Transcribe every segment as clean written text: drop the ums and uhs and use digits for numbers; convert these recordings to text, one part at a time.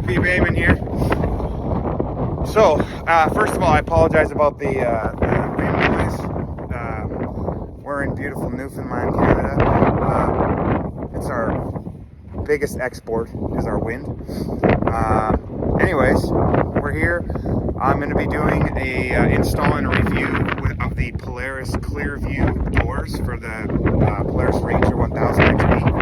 Opie Bayman here. So, first of all, I apologize about the wind noise. We're in beautiful Newfoundland, Canada. It's our biggest export is our wind. Anyways, we're here. I'm going to be doing a installing a review of the Polaris Clearview Doors for the Polaris Ranger 1000 XP.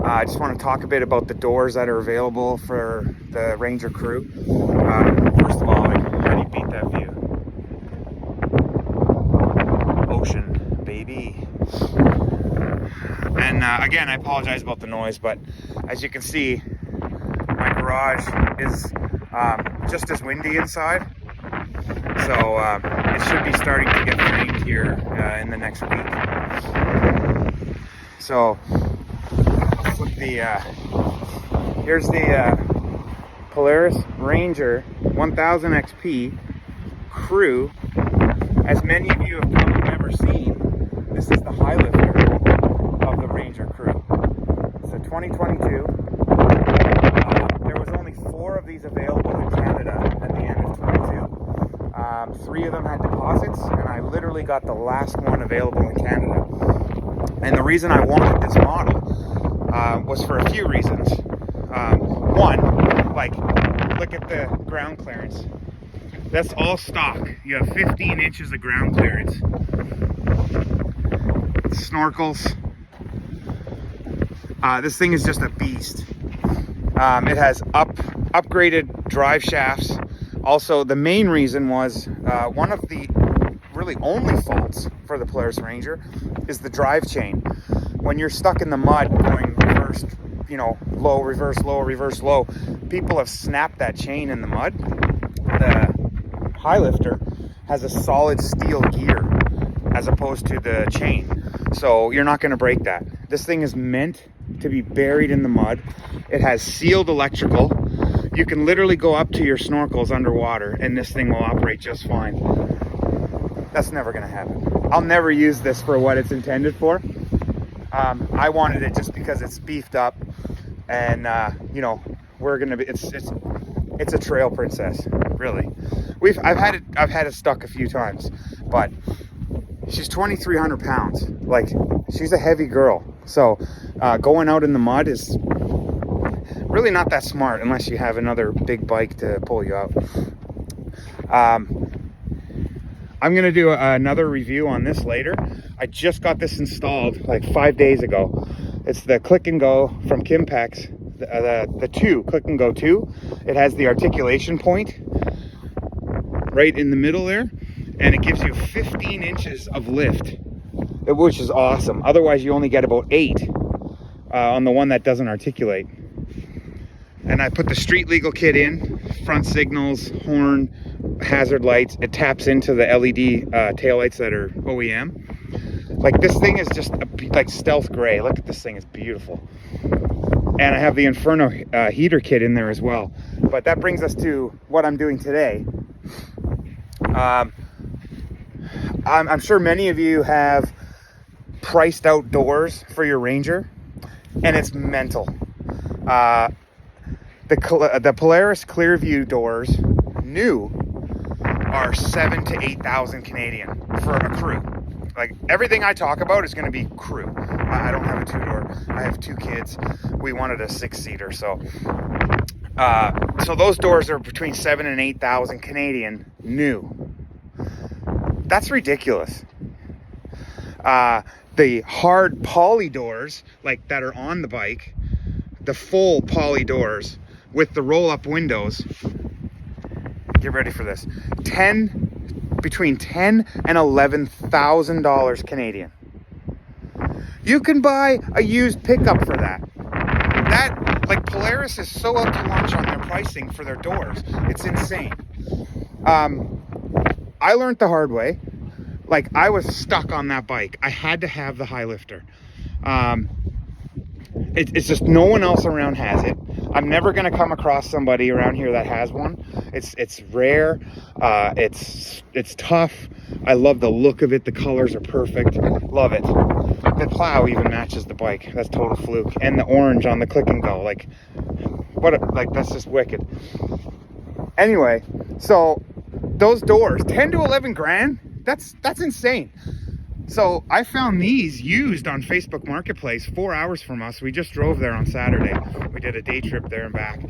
I just want to talk a bit about the doors that are available for the Ranger crew. First of all, how do you beat that view? Ocean, baby. And again, I apologize about the noise, but as you can see, my garage is just as windy inside. So it should be starting to get framed here in the next week. So here's the Polaris Ranger 1000 XP crew. As many of you have probably never seen, this is the high lifter of the Ranger crew. It's a 2022. There was only 4 of these available in Canada at the end of 22. 3 of them had deposits, and I literally got the last one available in Canada. And the reason I wanted this model was for a few reasons. One, like, look at the ground clearance. That's all stock. You have 15 inches of ground clearance. Snorkels. This thing is just a beast. It has upgraded drive shafts. Also, the main reason was one of the really only faults for the Polaris Ranger is the drive chain. When you're stuck in the mud going reverse, low, reverse, low, reverse, low, people have snapped that chain in the mud. The high lifter has a solid steel gear as opposed to the chain, so you're not going to break that. This thing is meant to be buried in the mud. It has sealed electrical. You can literally go up to your snorkels underwater and this thing will operate just fine. That's never going to happen. I'll never use this for what it's intended for. I wanted it just because it's beefed up, and we're gonna be. It's a trail princess, really. I've had it stuck a few times, but she's 2,300 pounds. Like, she's a heavy girl. So going out in the mud is really not that smart unless you have another big bike to pull you out. I'm gonna do another review on this later. I just got this installed like 5 days ago. It's the Click and Go from Kimpex, the 2, Click and Go 2. It has the articulation point right in the middle there, and it gives you 15 inches of lift, which is awesome. Otherwise, you only get about 8 on the one that doesn't articulate. And I put the street legal kit in, front signals, horn, hazard lights. It taps into the LED taillights that are OEM. Like, this thing is just like stealth gray. Look at this thing, it's beautiful. And I have the Inferno heater kit in there as well. But that brings us to what I'm doing today. I'm sure many of you have priced out doors for your Ranger, and it's mental. The Polaris Clearview Doors, new, are 7,000 to 8,000 Canadian for a crew. Like, everything I talk about is going to be crew. I don't have a 2-door. I have 2 kids. We wanted a 6-seater, so those doors are between 7,000 and 8,000 Canadian new. That's ridiculous. The hard poly doors, like, that are on the bike, the full poly doors with the roll-up windows, get ready for this, between $10,000 and $11,000 Canadian. You can buy a used pickup for that. Like, Polaris is so out to lunch on their pricing for their doors. It's insane. I learned the hard way. Like, I was stuck on that bike. I had to have the high lifter. It's just no one else around has it. I'm never going to come across somebody around here that has one. It's rare. It's tough. I love the look of it. The colors are perfect. Love it. The plow even matches the bike. That's total fluke. And the orange on the Click and Go. Like, like, that's just wicked. Anyway, so those doors, 10 to 11 grand, that's insane. So I found these used on Facebook Marketplace, 4 hours from us. We just drove there on Saturday. We did a day trip there and back,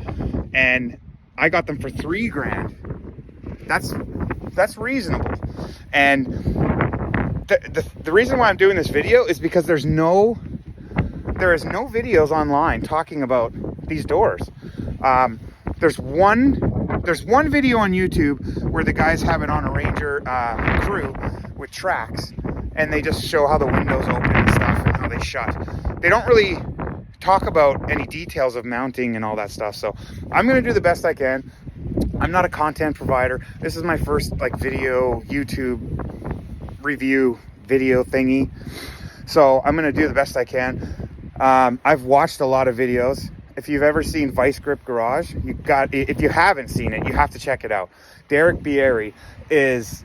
and I got them for 3 grand. That's reasonable. And the reason why I'm doing this video is because there is no videos online talking about these doors. There's one video on YouTube where the guys have it on a Ranger crew with tracks, and they just show how the windows open and stuff and how they shut. They don't really talk about any details of mounting and all that stuff. So I'm gonna do the best I can. I'm not a content provider. This is my first like video YouTube review video thingy. So I'm gonna do the best I can. I've watched a lot of videos. If you've ever seen Vice Grip Garage, if you haven't seen it, you have to check it out. Derek Bieri is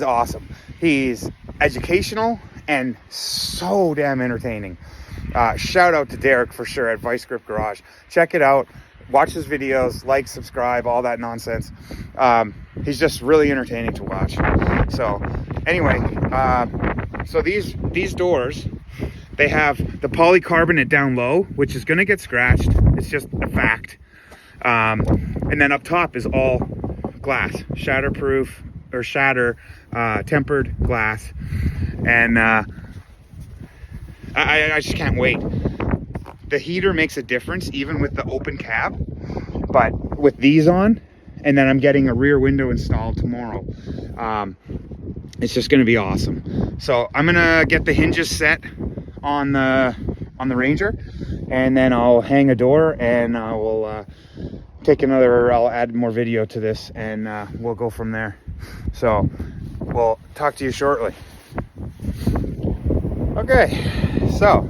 awesome. He's educational and so damn entertaining. Shout out to Derek for sure at Vice Grip Garage. Check it out. Watch his videos, like, subscribe, all that nonsense. He's just really entertaining to watch. So anyway, so these doors, they have the polycarbonate down low, which is gonna get scratched. It's just a fact. And then up top is all glass, shatterproof or shatter tempered glass. And I just can't wait. The heater makes a difference even with the open cab, but with these on, and then I'm getting a rear window installed tomorrow. It's just gonna be awesome. So I'm gonna get the hinges set on the Ranger, and then I'll hang a door, and I will I'll add more video to this, and we'll go from there. So we'll talk to you shortly. Okay, so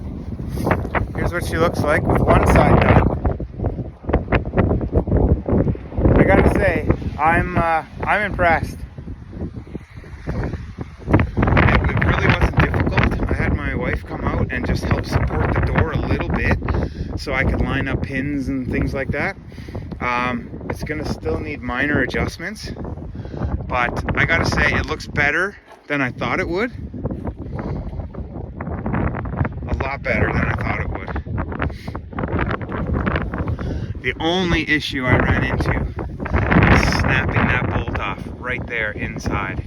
here's what she looks like with one side done. I gotta say, I'm impressed. It really wasn't difficult. I had my wife come out and just help support the door a little bit so I could line up pins and things like that. It's gonna still need minor adjustments, but I gotta say it looks better than I thought it would. A lot better than I thought it would. The only issue I ran into is snapping that bolt off right there inside.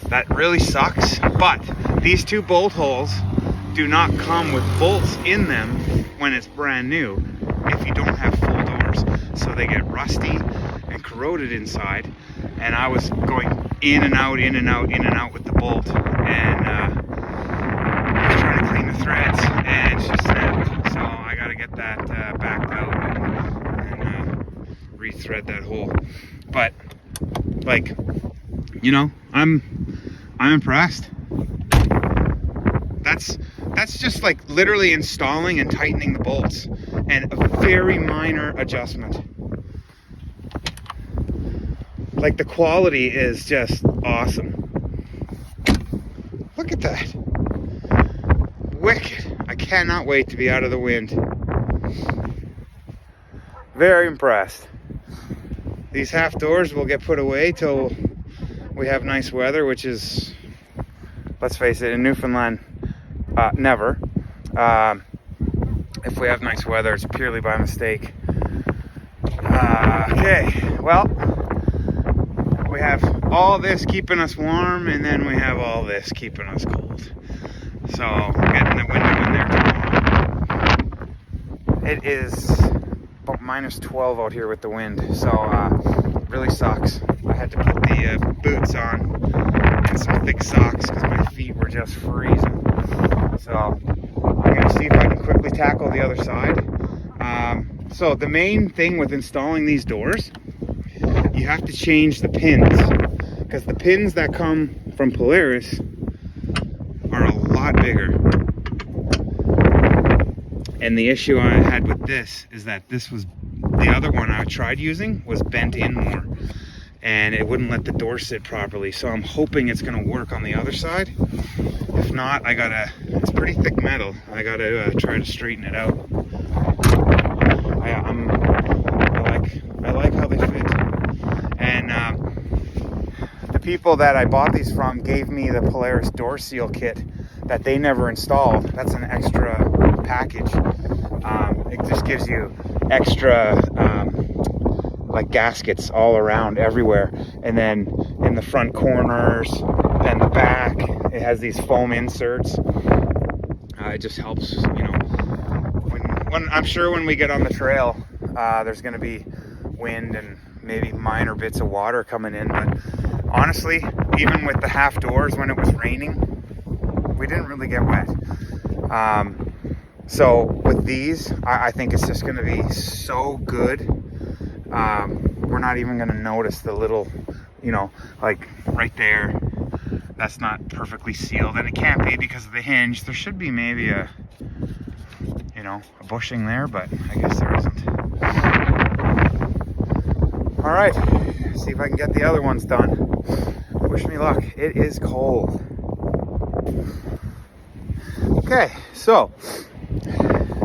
That really sucks, but these 2 bolt holes do not come with bolts in them when it's brand new if you don't have full doors. So they get rusty and corroded inside, and I was going in and out, in and out, in and out with the bolt, and I was trying to clean the threads, and she snapped. So I got to get that backed out and rethread that hole. But like, you know, I'm impressed. That's just like literally installing and tightening the bolts, and a very minor adjustment. Like, the quality is just awesome. Look at that. Wicked. I cannot wait to be out of the wind. Very impressed. These half doors will get put away till we have nice weather, which is, let's face it, in Newfoundland, never. If we have nice weather, it's purely by mistake. Okay, well, we have all this keeping us warm, and then we have all this keeping us cold. So we're getting the window in there tomorrow. It is about -12 out here with the wind, so it really sucks. I had to put the boots on and some thick socks because my feet were just freezing. So I'm gonna see if I can quickly tackle the other side. So the main thing with installing these doors, you have to change the pins, because the pins that come from Polaris are a lot bigger. And the issue I had with this is that the other one I tried using was bent in more, and it wouldn't let the door sit properly. So I'm hoping it's gonna work on the other side. If not, it's pretty thick metal. I gotta try to straighten it out. I'm people that I bought these from gave me the Polaris door seal kit that they never installed. That's an extra package. It just gives you extra like gaskets all around everywhere, and then in the front corners and the back it has these foam inserts. It just helps, you know, when I'm sure when we get on the trail, there's going to be wind and maybe minor bits of water coming in, but honestly, even with the half doors when it was raining, we didn't really get wet. So with these, I think it's just going to be so good. We're not even going to notice the little, you know, like right there, that's not perfectly sealed, and it can't be because of the hinge. There should be maybe a, you know, a bushing there, but I guess there isn't. All right, see if I can get the other ones done. Wish me luck. It is cold. Okay, so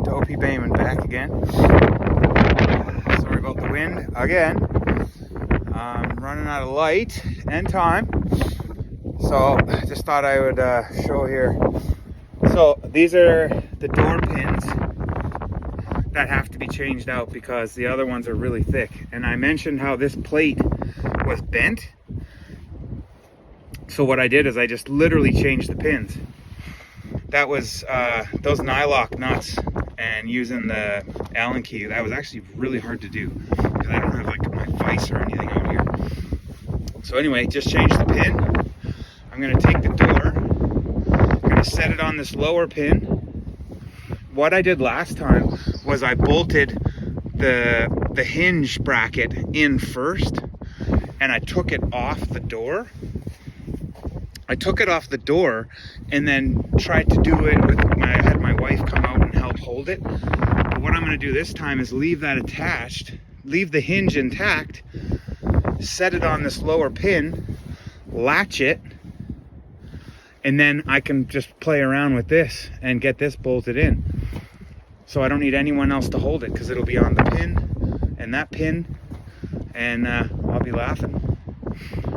Dopey Bayman back again. Sorry about the wind again. I'm running out of light and time, so I just thought I would show here. So these are the door pins that have to be changed out because the other ones are really thick. And I mentioned how this plate was bent. So what I did is I just literally changed the pins. That was those nylock nuts and using the Allen key. That was actually really hard to do because I don't have like my vise or anything out here. So anyway, just change the pin. I'm gonna take the door, I'm gonna set it on this lower pin. What I did last time was I bolted the hinge bracket in first, and I took it off the door. I took it off the door and then tried to do it with I had my wife come out and help hold it. But what I'm going to do this time is leave that attached, leave the hinge intact, set it on this lower pin, latch it, and then I can just play around with this and get this bolted in. So I don't need anyone else to hold it because it'll be on the pin and that pin, and I'll be laughing.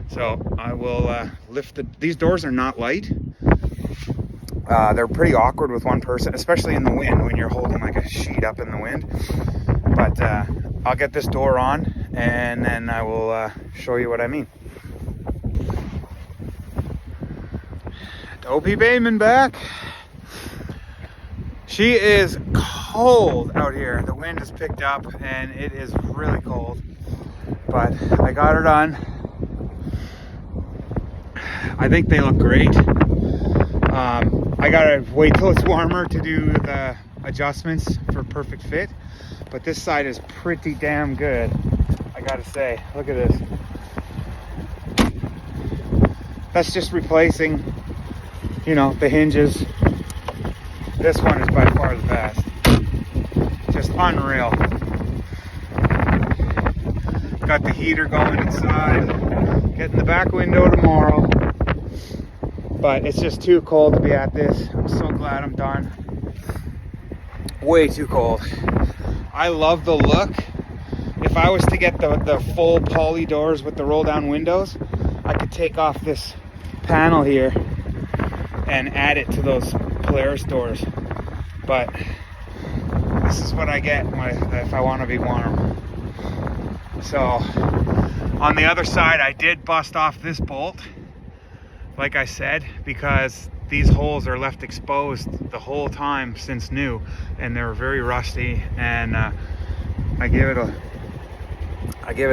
So I will lift these doors are not light. They're pretty awkward with one person, especially in the wind when you're holding like a sheet up in the wind. But I'll get this door on and then I will show you what I mean. Dopey Bayman back. She is cold out here. The wind has picked up and it is really cold. But I got her done. I think they look great. I gotta wait till it's warmer to do the adjustments for perfect fit, but this side is pretty damn good, I gotta say. Look at this. That's just replacing, you know, the hinges. This one is by far the best. Just unreal. Got the heater going inside. Getting the back window tomorrow. But it's just too cold to be at this. I'm so glad I'm done. Way too cold. I love the look. If I was to get the full poly doors with the roll down windows, I could take off this panel here and add it to those Polaris doors. But this is what I get if I want to be warm. So on the other side, I did bust off this bolt, like I said, because these holes are left exposed the whole time since new, and they're very rusty, and I gave it a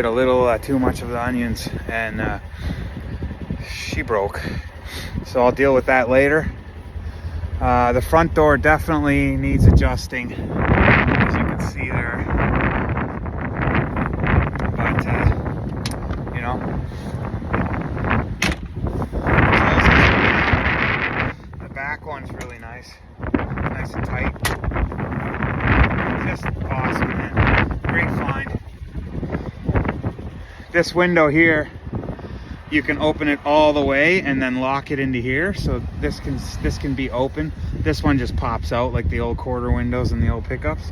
little too much of the onions, and she broke. So I'll deal with that later. The front door definitely needs adjusting, as you can see there. But you know, the back one's really nice and tight. Just awesome, man. Great find. This window here, you can open it all the way and then lock it into here, so this can be open. This one just pops out like the old quarter windows and the old pickups,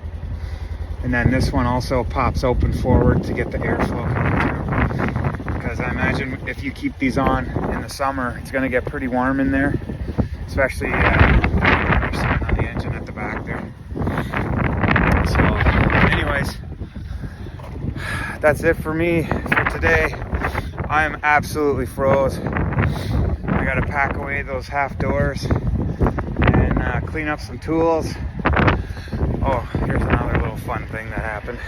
and then this one also pops open forward to get the airflow coming through, because I imagine if you keep these on in the summer, it's going to get pretty warm in there, especially on the engine at the back there. So anyways, that's it for me for today. I am absolutely froze. I got to pack away those half doors and clean up some tools. Oh, here's another little fun thing that happened.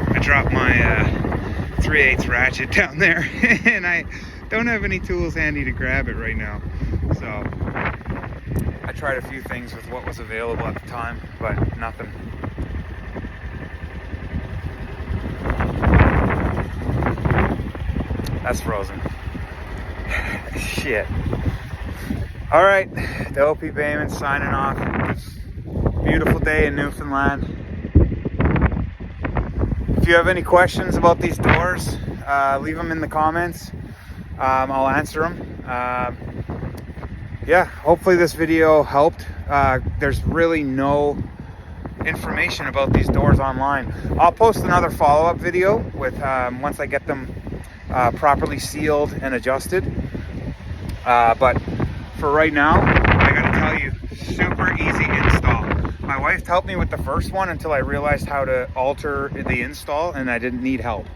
I dropped my 3/8 ratchet down there and I don't have any tools handy to grab it right now. So I tried a few things with what was available at the time, but nothing. That's frozen. Shit. All right, the OP Bayman signing off. Beautiful day in Newfoundland. If you have any questions about these doors, leave them in the comments. I'll answer them. Yeah, hopefully this video helped. There's really no information about these doors online. I'll post another follow-up video with once I get them properly sealed and adjusted. But for right now, I gotta tell you, super easy install. My wife helped me with the first one until I realized how to alter the install and I didn't need help.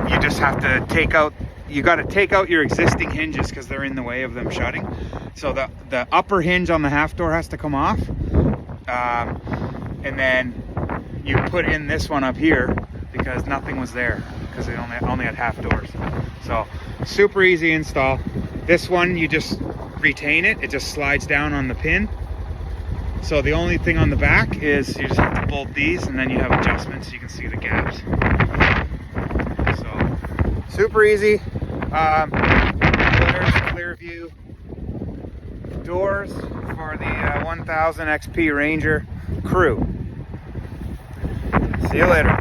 You just have to take out, you got to take out your existing hinges because they're in the way of them shutting. So the upper hinge on the half door has to come off. And then you put in this one up here because nothing was there because they only had half doors. So super easy install. This one, you just retain it. It just slides down on the pin. So the only thing on the back is you just have to bolt these and then you have adjustments so you can see the gaps. So super easy. Polaris Clearview doors for the 1000 XP Ranger crew. See you later.